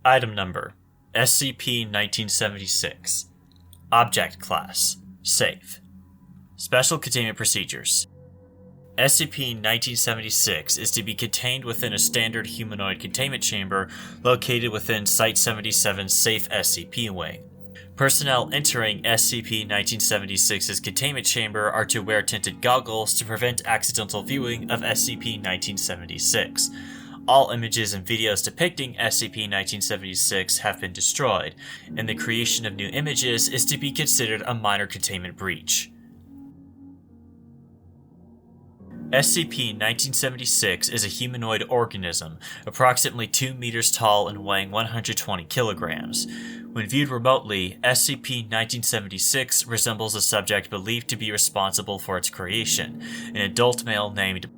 Item Number SCP-1976 Object Class Safe Special Containment Procedures SCP-1976 is to be contained within a standard humanoid containment chamber located within Site-77's Safe SCP Wing. Personnel entering SCP-1976's containment chamber are to wear tinted goggles to prevent accidental viewing of SCP-1976. All images and videos depicting SCP-1976 have been destroyed, and the creation of new images is to be considered a minor containment breach. SCP-1976 is a humanoid organism, approximately 2 meters tall and weighing 120 kilograms. When viewed remotely, SCP-1976 resembles a subject believed to be responsible for its creation, an adult male named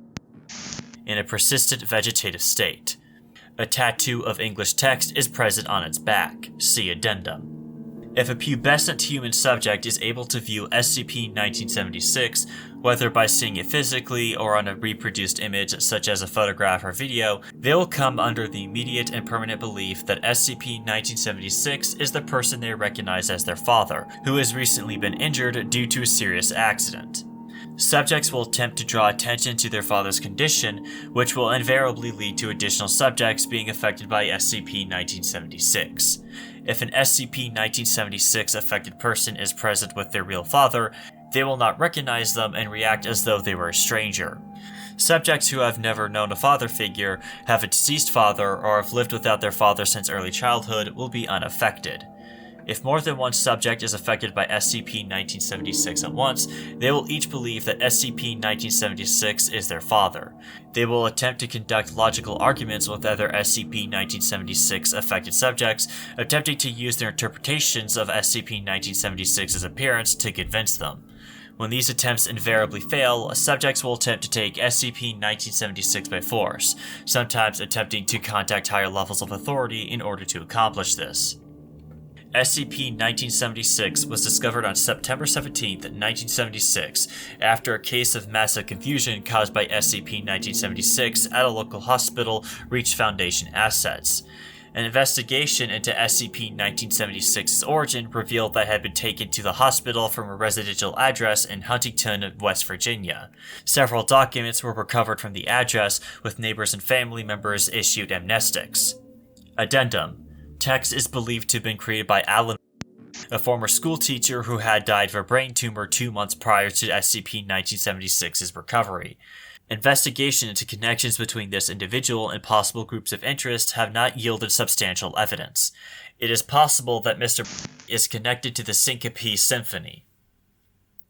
in a persistent vegetative state. A tattoo of English text is present on its back. See Addendum. If a pubescent human subject is able to view SCP-1976, whether by seeing it physically or on a reproduced image such as a photograph or video, they will come under the immediate and permanent belief that SCP-1976 is the person they recognize as their father, who has recently been injured due to a serious accident. Subjects will attempt to draw attention to their father's condition, which will invariably lead to additional subjects being affected by SCP-1976. If an SCP-1976 affected person is present with their real father, they will not recognize them and react as though they were a stranger. Subjects who have never known a father figure, have a deceased father, or have lived without their father since early childhood will be unaffected. If more than one subject is affected by SCP-1976 at once, they will each believe that SCP-1976 is their father. They will attempt to conduct logical arguments with other SCP-1976 affected subjects, attempting to use their interpretations of SCP-1976's appearance to convince them. When these attempts invariably fail, subjects will attempt to take SCP-1976 by force, sometimes attempting to contact higher levels of authority in order to accomplish this. SCP-1976 was discovered on September 17, 1976, after a case of massive confusion caused by SCP-1976 at a local hospital reached Foundation assets. An investigation into SCP-1976's origin revealed that it had been taken to the hospital from a residential address in Huntington, West Virginia. Several documents were recovered from the address, with neighbors and family members issued amnestics. Addendum. Text is believed to have been created by Alan, a former schoolteacher who had died of a brain tumor 2 months prior to SCP-1976's recovery. Investigation into connections between this individual and possible groups of interest have not yielded substantial evidence. It is possible that Mr. is connected to the Syncope Symphony.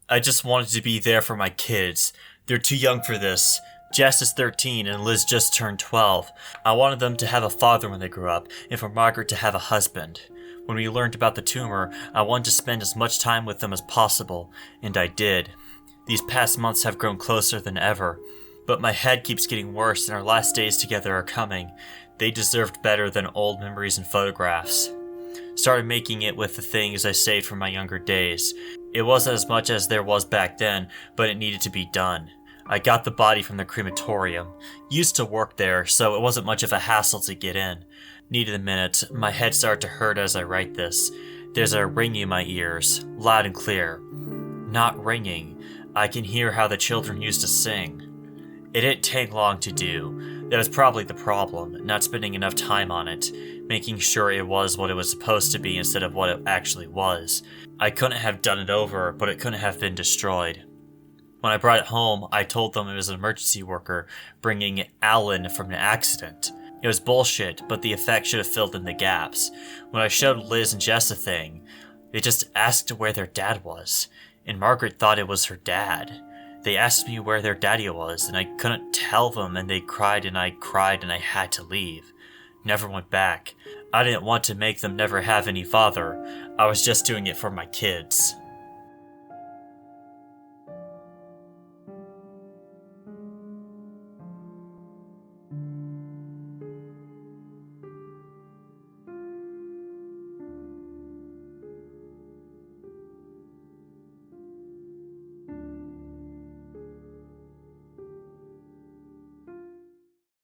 I just wanted to be there for my kids. They're too young for this. Jess is 13 and Liz just turned 12. I wanted them to have a father when they grew up, and for Margaret to have a husband. When we learned about the tumor, I wanted to spend as much time with them as possible, and I did. These past months have grown closer than ever, but my head keeps getting worse and our last days together are coming. They deserved better than old memories and photographs. Started making it with the things I saved from my younger days. It wasn't as much as there was back then, but it needed to be done. I got the body from the crematorium. Used to work there, so it wasn't much of a hassle to get in. Needed a minute. My head started to hurt as I write this. There's a ringing in my ears, loud and clear. Not ringing. I can hear how the children used to sing. It didn't take long to do. That was probably the problem, not spending enough time on it, making sure it was what it was supposed to be instead of what it actually was. I couldn't have done it over, but it couldn't have been destroyed. When I brought it home, I told them it was an emergency worker bringing Alan from an accident. It was bullshit, but the effect should have filled in the gaps. When I showed Liz and Jess the thing, they just asked where their dad was, and Margaret thought it was her dad. They asked me where their daddy was, and I couldn't tell them, and they cried, and I had to leave. Never went back. I didn't want to make them never have any father. I was just doing it for my kids.